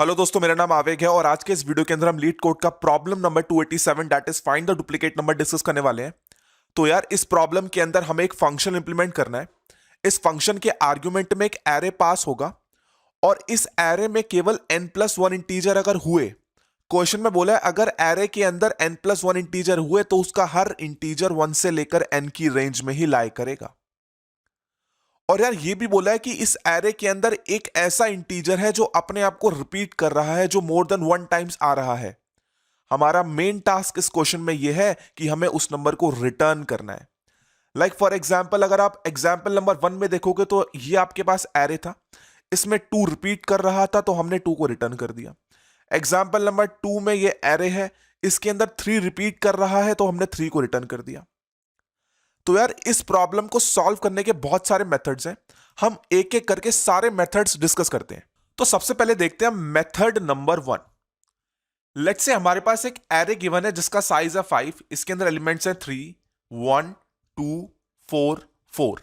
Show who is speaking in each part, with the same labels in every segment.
Speaker 1: Hello दोस्तों, मेरा नाम आवेग है और आज के इस वीडियो के अंदर हम लीड कोड का problem number 287 that is find the duplicate number discuss करने वाले हैं। तो यार इस प्रॉब्लम के अंदर हमें एक फंक्शन इंप्लीमेंट करना है। इस फंक्शन के आर्गुमेंट में एक एरे पास होगा और इस एरे में केवल n+1 इंटीजर अगर हुए, क्वेश्चन में बोला है अगर एरे के अंदर n+1 इंटीजर हुए तो उसका हर इंटीजर 1 से लेकर n की रेंज में ही लाई करेगा। और यार ये भी बोला है कि इस एरे के अंदर एक ऐसा इंटीजर है जो अपने आप को रिपीट कर रहा है, जो मोर देन 1 टाइम्स आ रहा है। हमारा मेन टास्क इस क्वेश्चन में यह है कि हमें उस नंबर को रिटर्न करना है। लाइक फॉर एग्जाम्पल, अगर आप एग्जाम्पल नंबर 1 में देखोगे तो ये आपके पास एरे था, इसमें 2 रिपीट कर रहा था तो हमने 2 को रिटर्न कर दिया। एग्जाम्पल नंबर 2 में ये एरे है, इसके अंदर 3 रिपीट कर रहा है तो हमने 3 को रिटर्न कर दिया। तो यार इस प्रॉब्लम को सॉल्व करने के बहुत सारे मेथड्स हैं, हम एक एक करके सारे मेथड्स डिस्कस करते हैं। तो सबसे पहले देखते हैं मेथड नंबर 1। लेट्स से हमारे पास एक एरे गिवन है जिसका साइज है 5, इसके अंदर एलिमेंट्स हैं 3, 1, 2, 4, 4।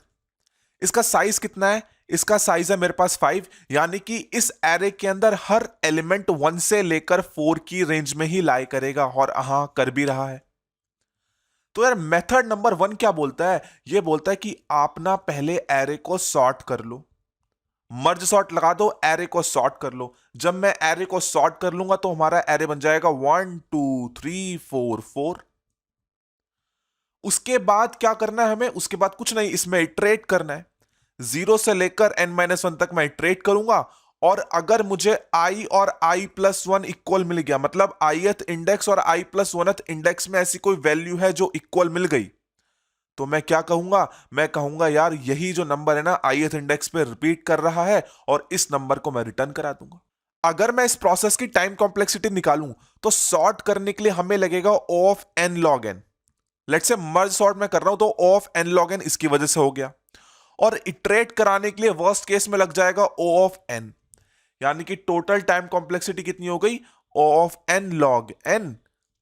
Speaker 1: इसका साइज कितना है? इसका साइज है मेरे पास 5, यानी कि इस एरे के अंदर हर एलिमेंट 1 से लेकर 4 की रेंज में ही लाई करेगा, और हां कर भी रहा है। तो यार मेथड नंबर 1 क्या बोलता है? ये बोलता है कि आप ना पहले एरे को सॉर्ट कर लो, मर्ज सॉर्ट लगा दो, एरे को सॉर्ट कर लो। जब मैं एरे को सॉर्ट कर लूंगा तो हमारा एरे बन जाएगा 1 2 3 4 4। उसके बाद क्या करना है हमें? उसके बाद कुछ नहीं, इसमें इटरेट करना है। 0 से लेकर n-1 तक मैं इटरेट करूंगा, और अगर मुझे i और i+1 इक्वल मिल गया, मतलब ith इंडेक्स और i+1th इंडेक्स में ऐसी कोई वैल्यू है जो इक्वल मिल गई, तो मैं क्या कहूंगा? मैं कहूंगा यार यही जो नंबर है ना ith इंडेक्स पे रिपीट कर रहा है, और इस नंबर को मैं रिटर्न करा दूंगा। अगर मैं इस प्रोसेस की टाइम कॉम्प्लेक्सिटी निकालूं तो सॉर्ट करने के लिए हमें लगेगा O of n log n। Let's say merge sort में कर रहा हूं तो O of n log n इसकी वजह से हो गया, और इटरेट कराने के लिए वर्स्ट केस में लग जाएगा O ऑफ n, यानी कि टोटल टाइम कॉम्प्लेक्सिटी कितनी हो गई? O of n log n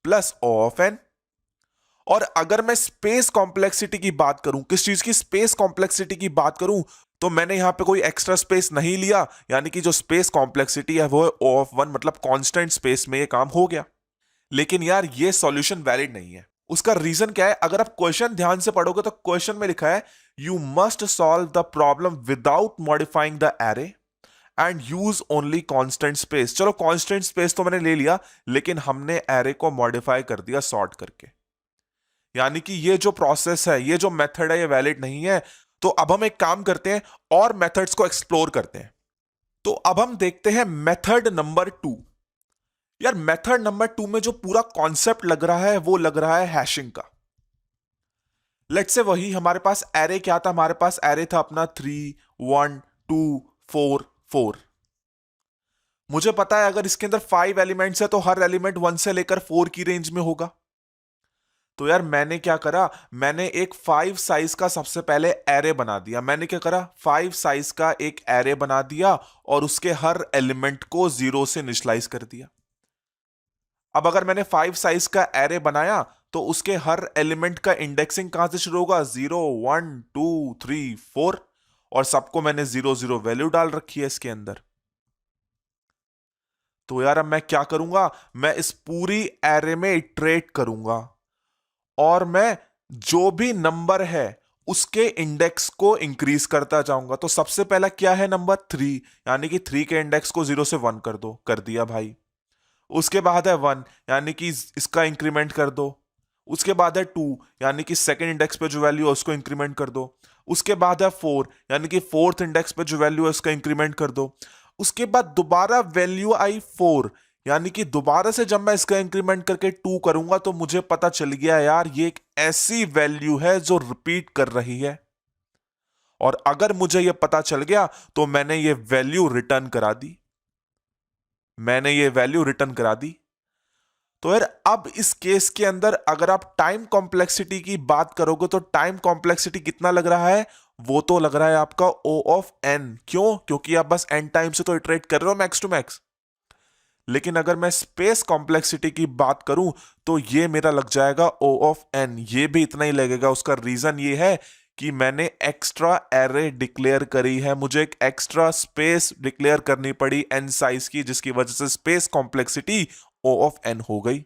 Speaker 1: plus O of n। और अगर मैं स्पेस कॉम्प्लेक्सिटी की बात करूं, किस चीज की? स्पेस कॉम्प्लेक्सिटी की बात करूं, तो मैंने यहां पे कोई एक्स्ट्रा स्पेस नहीं लिया, यानी कि जो स्पेस कॉम्प्लेक्सिटी है वो है O ऑफ 1, मतलब कांस्टेंट स्पेस में ये काम हो गया। लेकिन यार ये सॉल्यूशन वैलिड नहीं है। उसका रीजन क्या है? अगर आप क्वेश्चन ध्यान से पढ़ोगे तो क्वेश्चन में लिखा है you must solve the problem without modifying the array and use only constant space. चलो कांस्टेंट स्पेस तो मैंने ले लिया, लेकिन हमने एरे को मॉडिफाई कर दिया सॉर्ट करके, यानी कि ये जो प्रोसेस है, ये जो मेथड है, ये वैलिड नहीं है। तो अब हम एक काम करते हैं और मेथड्स को एक्सप्लोर करते हैं। तो अब हम देखते हैं मेथड नंबर 2। यार मेथड नंबर 2 में जो पूरा कॉन्सेप्ट लग रहा है वो लग रहा है हैशिंग का। लेट्स से वही हमारे पास एरे क्या था? हमारे पास एरे था अपना 3 1 2 4 4। मुझे पता है अगर इसके अंदर 5 एलिमेंट्स है तो हर एलिमेंट 1 से लेकर 4 की रेंज में होगा। तो यार मैंने क्या करा? मैंने एक 5 साइज का सबसे पहले एरे बना दिया। मैंने क्या करा? 5 साइज का एक एरे बना दिया और उसके हर एलिमेंट को 0 से इनिशियलाइज कर दिया। अब अगर मैंने 5 साइज का एरे बनाया तो उसके हर एलिमेंट का इंडेक्सिंग कहां से शुरू होगा? 0 1 2 3 4, और सबको मैंने 0 0 वैल्यू डाल रखी है इसके अंदर। तो यार अब मैं क्या करूंगा? मैं इस पूरी एरे में इटरेट करूंगा, और मैं जो भी नंबर है उसके इंडेक्स को इंक्रीज करता जाऊंगा। तो सबसे पहला क्या है? नंबर 3, यानी कि 3 के इंडेक्स को 0 से 1 कर दो, कर दिया भाई। उसके बाद है 1, यानी कि इसका इंक्रीमेंट कर दो। उसके बाद है 2, यानी कि सेकंड इंडेक्स पे जो वैल्यू है उसको इंक्रीमेंट कर दो। उसके बाद है 4, यानी कि फोर्थ इंडेक्स पे जो वैल्यू है उसका इंक्रीमेंट कर दो। उसके बाद दोबारा वैल्यू आई 4, यानी कि दोबारा से जब मैं इसका इंक्रीमेंट करके 2 करूंगा तो मुझे पता चल गया यार ये एक ऐसी वैल्यू है जो रिपीट कर रही है, और अगर मुझे ये पता चल गया तो मैंने ये वैल्यू रिटर्न करा दी। मैंने ये वैल्यू रिटर्न करा दी। तो यार अब इस केस के अंदर अगर आप टाइम कॉम्प्लेक्सिटी की बात करोगे तो टाइम कॉम्प्लेक्सिटी कितना लग रहा है? वो तो लग रहा है आपका O ऑफ n। क्यों? क्योंकि आप बस n टाइम से तो इटरेट कर रहे हो मैक्स टू मैक्स। लेकिन अगर मैं स्पेस कॉम्प्लेक्सिटी की बात करूं तो ये मेरा लग जाएगा O ऑफ n, ये भी इतना ही लगेगा। उसका रीजन ये है कि मैंने एक्स्ट्रा एरे डिक्लेयर करी है, मुझे एक एक्स्ट्रा स्पेस डिक्लेयर करनी पड़ी n साइज की, जिसकी वजह से space complexity O of n हो गई।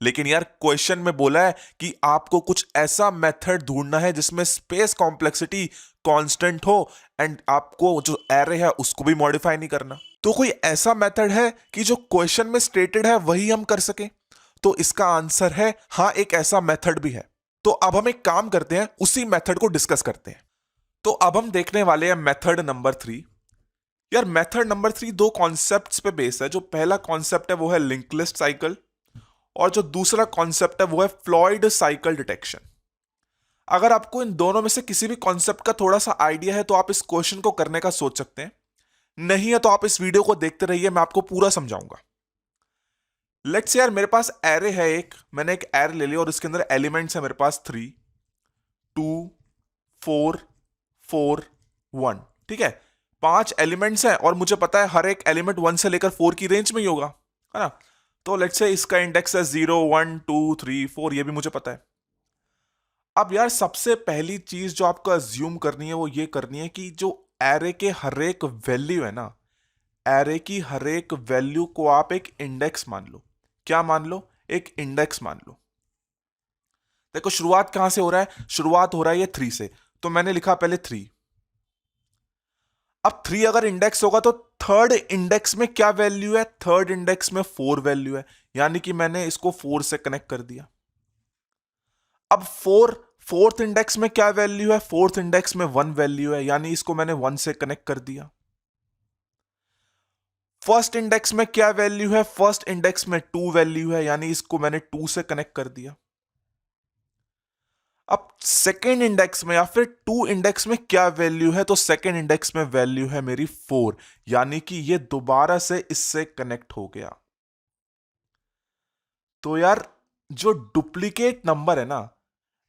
Speaker 1: लेकिन यार क्वेश्चन में बोला है कि आपको कुछ ऐसा मेथड ढूंढना है जिसमें स्पेस कॉम्प्लेक्सिटी कांस्टेंट हो एंड आपको जो एरे है उसको भी मॉडिफाई नहीं करना। तो कोई ऐसा मेथड है कि जो क्वेश्चन में स्टेटेड है वही हम कर सके? तो इसका आंसर है हाँ, एक ऐसा मेथड भी है। तो अब हम एक काम करते हैं, उसी मेथड को डिस्कस करते हैं। तो अब हम देखने वाले हैं मेथड नंबर 3। यार मेथड नंबर 3 दो कॉन्सेप्ट्स पे बेस है। जो पहला कॉन्सेप्ट है वो है लिंक लिस्ट साइकिल, और जो दूसरा कॉन्सेप्ट है वो है फ्लॉयड साइकिल डिटेक्शन। अगर आपको इन दोनों में से किसी भी कॉन्सेप्ट का थोड़ा सा आइडिया है तो आप इस क्वेश्चन को करने का सोच सकते हैं, नहीं है तो आप इस वीडियो को देखते रहिए, मैं आपको पूरा समझाऊंगा। लेट्स यार मेरे पास एरे है एक, मैंने एक एरे ले लिया और इसके अंदर एलिमेंट्स है मेरे पास 3, 2, 4, 4, 1। ठीक है, 5 एलिमेंट्स हैं और मुझे पता है हर एक एलिमेंट 1 से लेकर 4 की रेंज में ही होगा, है ना। तो लेट्स से इसका इंडेक्स है 0, 1, 2, 3, 4, ये भी मुझे पता है। अब यार सबसे पहली चीज जो आपको अज्यूम करनी है वो ये करनी है कि जो एरे के हर एक वैल्यू है ना, एरे की हर एक वैल्यू को आप एक इंडेक्स मान लो। क्या मान लो? एक इंडेक्स मान लो। देखो शुरुआत कहां से हो रहा है? शुरुआत हो रहा है ये 3 से, तो मैंने लिखा पहले 3। अब 3 अगर इंडेक्स होगा तो थर्ड इंडेक्स में क्या वैल्यू है? थर्ड इंडेक्स में 4 वैल्यू है, यानी कि मैंने इसको 4 से कनेक्ट कर दिया। अब फोर्थ इंडेक्स में क्या वैल्यू है? फोर्थ इंडेक्स में 1 वैल्यू है, यानी इसको मैंने 1 से कनेक्ट कर दिया। फर्स्ट इंडेक्स में क्या वैल्यू है? फर्स्ट इंडेक्स में 2 वैल्यू है, यानी इसको मैंने 2 से कनेक्ट कर दिया। अब सेकेंड इंडेक्स में या फिर 2 इंडेक्स में क्या वैल्यू है? तो सेकेंड इंडेक्स में वैल्यू है मेरी 4, यानी कि ये दोबारा से इससे कनेक्ट हो गया। तो यार जो डुप्लीकेट नंबर है ना,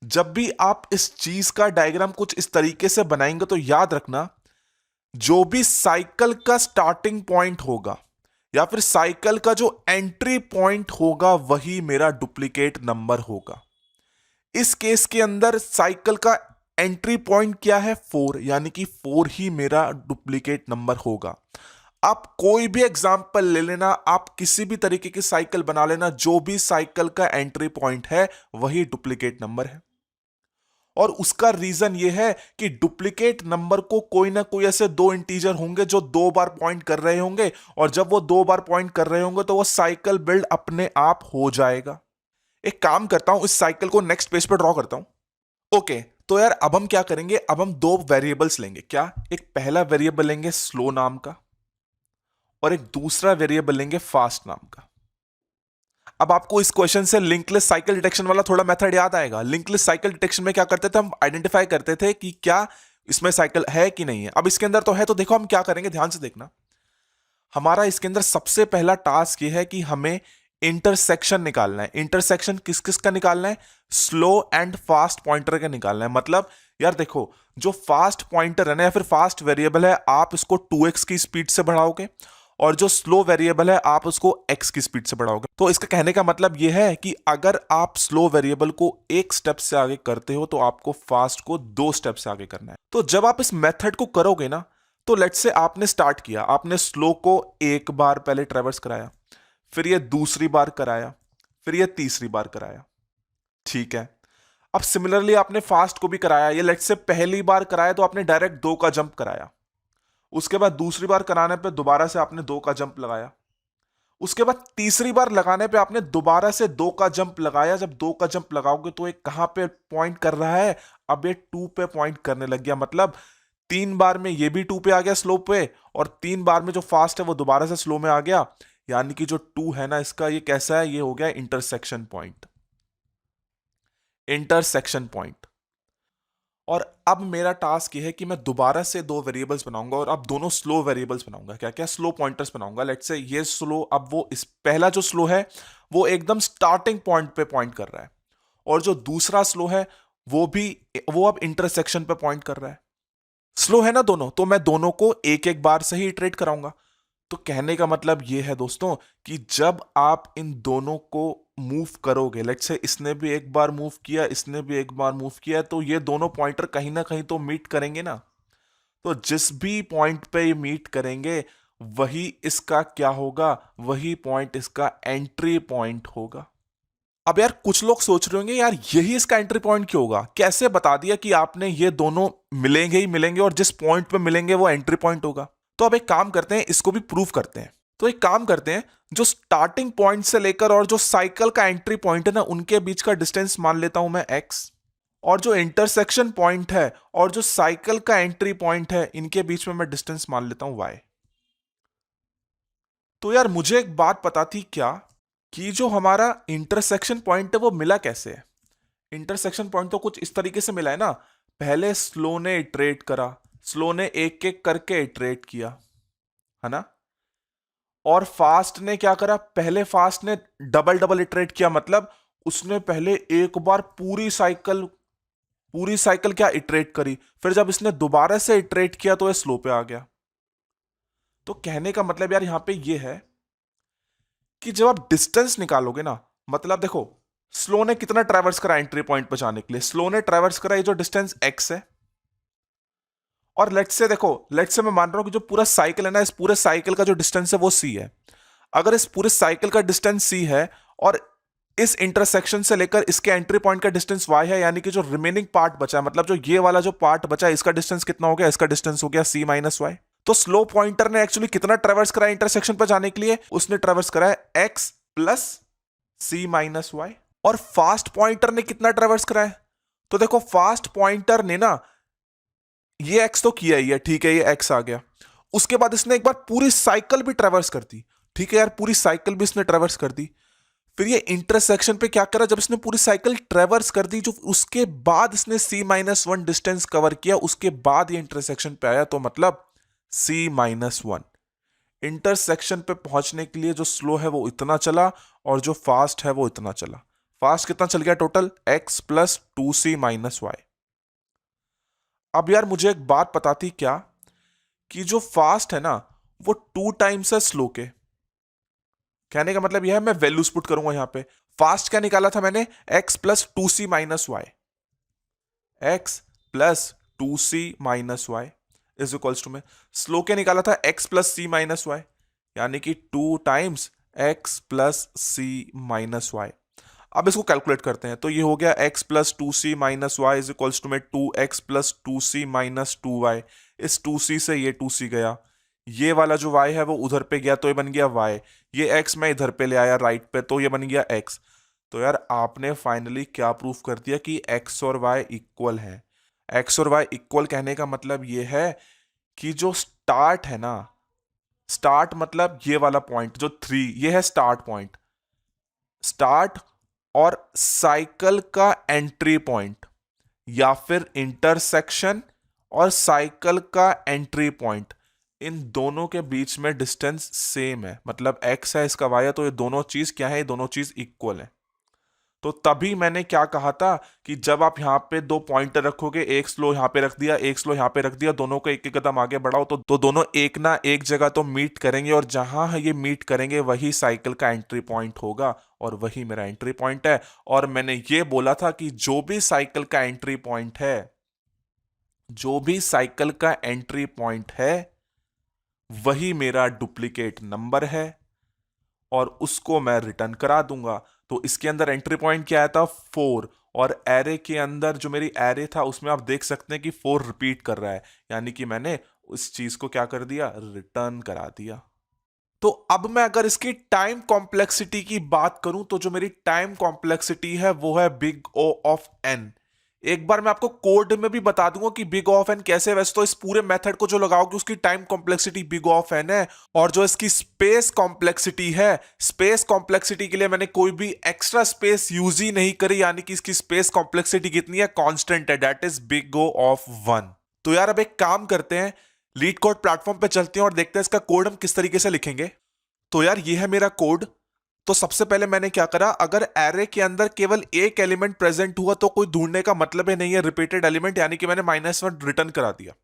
Speaker 1: जब भी आप इस चीज का डायग्राम कुछ इस तरीके से बनाएंगे तो याद रखना, जो भी साइकिल का स्टार्टिंग पॉइंट होगा या फिर साइकिल का जो एंट्री पॉइंट होगा वही मेरा डुप्लीकेट नंबर होगा। इस केस के अंदर साइकिल का एंट्री पॉइंट क्या है? 4, यानी कि 4 ही मेरा डुप्लीकेट नंबर होगा। आप कोई भी एग्जांपल ले लेना, आप किसी भी तरीके की साइकिल बना लेना, जो भी साइकिल का एंट्री पॉइंट है वही डुप्लीकेट नंबर है। और उसका रीजन ये है कि डुप्लीकेट नंबर को कोई ना कोई ऐसे 2 इंटीजर होंगे जो 2 बार पॉइंट कर रहे होंगे, और जब वो 2 बार पॉइंट कर रहे होंगे तो वो साइकिल बिल्ड अपने आप हो जाएगा। एक काम करता हूं, इस साइकिल को नेक्स्ट पेज पे ड्रॉ करता हूं। ओके, तो यार अब हम क्या करेंगे? अब हम 2 वेरिएबल्स लेंगे। क्या? एक पहला वेरिएबल लेंगे स्लो नाम का और एक दूसरा वेरिएबल लेंगे फास्ट नाम का। अब आपको इस क्वेश्चन से लिंक लिस्ट साइकिल डिटेक्शन वाला थोड़ा मेथड याद आएगा। लिंक लिस्ट साइकिल डिटेक्शन में क्या करते थे? हम आइडेंटिफाई करते थे कि क्या इसमें साइकिल है कि नहीं है। अब इसके अंदर तो है, तो देखो हम क्या करेंगे, ध्यान से देखना। हमारा इसके अंदर सबसे पहला टास्क ये है कि हमें इंटरसेक्शन निकालना है। इंटरसेक्शन किस किस का निकालना है? स्लो एंड फास्ट पॉइंटर का निकालना है। मतलब यार देखो, जो फास्ट पॉइंटर है ना या फिर फास्ट वेरिएबल है, आप इसको 2x की स्पीड से बढ़ाओगे, और जो स्लो वेरिएबल है आप उसको x की स्पीड से बढ़ाओगे। तो इसका कहने का मतलब यह है कि अगर आप स्लो वेरिएबल को 1 स्टेप से आगे करते हो तो आपको फास्ट को 2 स्टेप से आगे करना है। तो जब आप इस मेथड को करोगे ना, तो लेट्स से आपने स्टार्ट किया, आपने स्लो को 1 बार पहले ट्रेवर्स कराया, फिर ये दूसरी बार कराया, फिर ये तीसरी बार कराया। ठीक है, अब सिमिलरली आपने फास्ट को भी कराया। ये लेट्स से पहली बार कराया तो आपने डायरेक्ट 2 का जंप कराया, उसके बाद दूसरी बार कराने पे दोबारा से आपने 2 का जंप लगाया, उसके बाद तीसरी बार लगाने पे आपने दोबारा से 2 का जंप लगाया। जब 2 का जंप लगाओगे तो एक कहां पे पॉइंट कर रहा है? अब ये 2 पे पॉइंट करने लग गया। मतलब 3 बार में ये भी 2 पे आ गया स्लो पे, और 3 बार में जो फास्ट है वो दोबारा से स्लो में आ गया। यानी कि जो 2 है ना, इसका ये कैसा है? ये हो गया इंटरसेक्शन पॉइंट। Intersection point. और अब मेरा टास्क ये है कि मैं दोबारा से 2 वेरिएबल्स बनाऊंगा, और अब दोनों स्लो वेरिएबल्स बनाऊंगा। क्या क्या? स्लो पॉइंटर्स बनाऊंगा। लेट्स से ये स्लो, अब वो इस पहला जो स्लो है वो एकदम स्टार्टिंग पॉइंट पे पॉइंट कर रहा है, और जो दूसरा स्लो है वो अब इंटरसेक्शन पे पॉइंट कर रहा है। स्लो है ना दोनों, तो मैं दोनों को एक एक बार से ही इटरेट कराऊंगा। तो कहने का मतलब ये है दोस्तों कि जब आप इन दोनों को मूव करोगे, लेट्स से इसने भी एक बार मूव किया, इसने भी एक बार मूव किया, तो ये दोनों पॉइंटर कहीं ना कहीं तो मीट करेंगे ना। तो जिस भी पॉइंट पे ये मीट करेंगे वही इसका क्या होगा, वही पॉइंट इसका एंट्री पॉइंट होगा। अब यार कुछ लोग सोच रहे होंगे यार यही इसका एंट्री पॉइंट क्यों होगा, कैसे बता दिया कि आपने ये दोनों मिलेंगे ही मिलेंगे और जिस पॉइंट पे मिलेंगे वो एंट्री पॉइंट होगा। तो अब एक काम करते हैं, इसको भी प्रूव करते हैं। तो एक काम करते हैं, जो स्टार्टिंग पॉइंट से लेकर और जो साइकिल का एंट्री पॉइंट है ना, उनके बीच का डिस्टेंस मान लेता हूं मैं x, और जो इंटरसेक्शन पॉइंट है और जो साइकिल का एंट्री पॉइंट है इनके बीच में मैं डिस्टेंस मान लेता हूं y। तो यार मुझे एक बात पता थी क्या, कि जो हमारा इंटरसेक्शन पॉइंट है वो मिला कैसे है। इंटरसेक्शन पॉइंट तो कुछ इस तरीके से मिला है ना, पहले स्लो ने इटरेट करा, स्लो ने एक एक करके इटरेट किया, है ना, और फास्ट ने क्या करा, पहले फास्ट ने डबल डबल इटरेट किया, मतलब उसने पहले एक बार पूरी साइकिल क्या इटरेट करी, फिर जब इसने दोबारा से इटरेट किया तो ये स्लो पे आ गया। तो कहने का मतलब यार यहां पे ये है कि जब आप डिस्टेंस निकालोगे ना, मतलब देखो स्लो ने कितना ट्रैवर्स करा एंट्री पॉइंट पर जाने के लिए, स्लो ने ट्रैवर्स करा ये जो डिस्टेंस x है, और लेट्स से मैं मान रहा हूं कि जो पूरा साइकिल है ना, इस पूरे साइकिल का जो डिस्टेंस है वो c है। अगर इस पूरे साइकिल का डिस्टेंस c है और इस इंटरसेक्शन से लेकर इसके एंट्री पॉइंट का डिस्टेंस y है, यानी कि जो रिमेनिंग पार्ट बचा है, मतलब जो ये वाला जो पार्ट बचा है, इसका डिस्टेंस कितना हो गया, इसका डिस्टेंस हो गया c माइनस वाई। तो स्लो पॉइंटर ने एक्चुअली कितना ट्रेवर्स करा इंटरसेक्शन पर जाने के लिए, उसने ट्रेवर्स करा है x plus c minus y. और फास्ट पॉइंटर ने कितना ट्रेवर्स करा है, तो देखो फास्ट पॉइंटर ने ना ये x तो किया ही है, ठीक है, ये x आ गया, उसके बाद इसने एक बार पूरी साइकिल भी ट्रेवर्स कर दी, ठीक है यार, पूरी साइकिल भी इसने ट्रेवर्स कर दी। फिर ये इंटरसेक्शन पे क्या करा, जब इसने पूरी साइकिल ट्रेवर्स कर दी, जो उसके बाद इसने c minus one distance cover किया, उसके बाद ये इंटरसेक्शन पे आया, तो मतलब c माइनस वन। इंटरसेक्शन पे पहुंचने के लिए जो स्लो है वो इतना चला और जो फास्ट है वो इतना चला। फास्ट कितना चल गया total, x plus two c minus y. अब यार मुझे एक बात पता थी क्या, कि जो फास्ट है ना वो 2 टाइम्स है स्लो के। कहने का मतलब यह है, मैं वैल्यूज पुट करूंगा यहां पे। फास्ट क्या निकाला था मैंने, x plus two c minus y, x plus two c minus y is equals to में स्लो क्या निकाला था, x प्लस सी माइनस वाई, यानी कि 2 टाइम्स x प्लस सी माइनस वाई। अब इसको कैलकुलेट करते हैं, तो ये हो गया x plus two c minus y is equals to में 2x plus two c minus two y. इस 2c से ये 2c गया, ये वाला जो y है वो उधर पे गया तो ये बन गया y, ये x मैं इधर पे ले आया राइट पे तो ये बन गया x। तो यार आपने फाइनली क्या प्रूफ कर दिया कि x और y इक्वल है। x और y इक्वल कहने का मतलब ये है कि जो स्टार्ट है ना, स्टार्ट मतलब ये वाला पॉइंट जो 3, ये है स्टार्ट पॉइंट, स्टार्ट और साइकिल का एंट्री पॉइंट, या फिर इंटरसेक्शन और साइकिल का एंट्री पॉइंट, इन दोनों के बीच में डिस्टेंस सेम है, मतलब x है इसका y है, तो ये दोनों चीज क्या है, ये दोनों चीज इक्वल है। तो तभी मैंने क्या कहा था कि जब आप यहां पे 2 पॉइंटर रखोगे, एक स्लो यहां पे रख दिया, एक स्लो यहां पे रख दिया, दोनों को एक एक कदम आगे बढ़ाओ तो दोनों एक ना एक जगह तो मीट करेंगे, और जहां ये मीट करेंगे वही साइकिल का एंट्री पॉइंट होगा, और वही मेरा एंट्री पॉइंट है। और मैंने ये बोला था कि जो भी साइकिल का एंट्री पॉइंट है, जो भी साइकिल का एंट्री पॉइंट है वही मेरा डुप्लीकेट नंबर है, और उसको मैं रिटर्न करा दूंगा। तो इसके अंदर एंट्री पॉइंट क्या आया था, 4, और एरे के अंदर जो मेरी एरे था उसमें आप देख सकते हैं कि 4 रिपीट कर रहा है, यानी कि मैंने उस चीज को क्या कर दिया, रिटर्न करा दिया। तो अब मैं अगर इसकी टाइम कॉम्प्लेक्सिटी की बात करूं, तो जो मेरी टाइम कॉम्प्लेक्सिटी है वो है बिग O ऑफ n। एक बार मैं आपको कोड में भी बता दूंगा कि बिग O ऑफ n कैसे है। वैसे तो इस पूरे मेथड को जो लगाओगे उसकी time complexity big O of n है, और जो इसकी स्पेस कॉम्प्लेक्सिटी है, स्पेस कॉम्प्लेक्सिटी के लिए मैंने कोई भी एक्स्ट्रा स्पेस यूज ही नहीं करी, यानी कि इसकी स्पेस कॉम्प्लेक्सिटी कितनी है, कांस्टेंट है, that is big O of 1। तो यार अब एक काम करते हैं, लीड कोड प्लेटफॉर्म पे चलते हैं और देखते हैं इसका कोड हम किस तरीके से लिखेंगे। तो यार ये है मेरा कोड। तो सबसे पहले मैंने क्या करा, अगर एरे के अंदर केवल एक एलिमेंट प्रेजेंट हुआ तो कोई ढूंढने का मतलब ही नहीं है रिपीटेड एलिमेंट, यानी कि मैंने -1 रिटर्न करा दिया।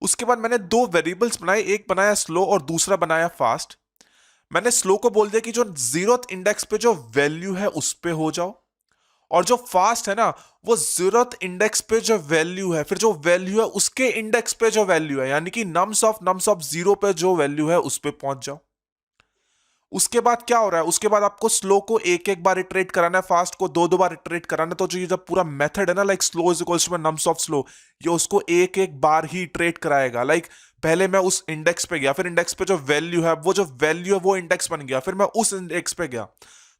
Speaker 1: उसके बाद मैंने दो वेरिएबल्स बनाए, एक बनाया स्लो और दूसरा बनाया फास्ट। मैंने स्लो को बोल दिया कि जो 0th इंडेक्स पे जो वैल्यू है उस पे हो जाओ, और जो फास्ट है ना वो 0th इंडेक्स पे जो वैल्यू है, फिर जो वैल्यू है उसके इंडेक्स पे जो वैल्यू है, यानी कि नम्स ऑफ 0 पे जो वैल्यू है उस पे पहुंच जाओ। उसके बाद क्या हो रहा है, उसके बाद आपको स्लो को एक एक बार इटरेट कराना है, फास्ट को दो दो बार इटरेट कराना है। तो जो ये जब पूरा मेथड है ना, like slow is equals to nums of slow, ये उसको एक एक बार ही इटरेट कराएगा। लाइक पहले मैं उस इंडेक्स पे गया, फिर इंडेक्स पे जो वैल्यू है वो जो वैल्यू है वो इंडेक्स बन गया, फिर मैं उस इंडेक्स पे गया।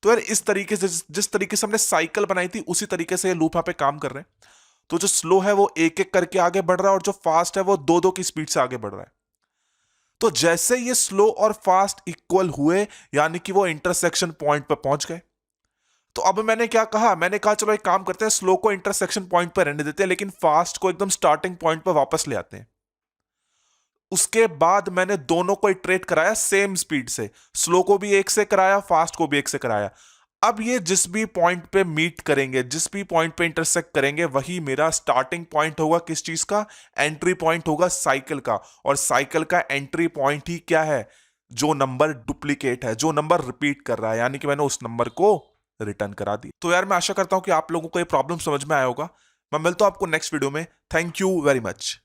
Speaker 1: तो यार इस तरीके से जिस तरीके से हमने साइकिल बनाई थी उसी तरीके से ये लूप यहाँ पे काम कर रहे हैं। तो जो स्लो है वो एक एक करके आगे बढ़ रहा है, और जो फास्ट है वो दो दो की स्पीड से आगे बढ़ रहा है। तो जैसे ये स्लो और फास्ट इक्वल हुए, यानी कि वो इंटरसेक्शन पॉइंट पर पहुंच गए। तो अब मैंने क्या कहा, मैंने कहा चलो एक काम करते हैं, स्लो को इंटरसेक्शन पॉइंट पर रहने देते हैं, लेकिन फास्ट को एकदम स्टार्टिंग पॉइंट पर वापस ले आते हैं। उसके बाद मैंने दोनों को इटरेट कराया सेम स्पीड से, स्लो को भी एक से कराया, फास्ट को भी एक से कराया। अब ये जिस भी पॉइंट पे मीट करेंगे, जिस भी पॉइंट पे इंटरसेक्ट करेंगे, वही मेरा स्टार्टिंग पॉइंट होगा। किस चीज का? एंट्री पॉइंट होगा साइकिल का। और साइकिल का एंट्री पॉइंट ही क्या है? जो नंबर डुप्लीकेट है, जो नंबर रिपीट कर रहा है, यानी कि मैंने उस नंबर को रिटर्न करा दी। तो यार मैं आशा करता हूं कि आप लोगों को ये प्रॉब्लम समझ में आया होगा। मैं मिलता हूं आपको नेक्स्ट वीडियो में। Thank you very much.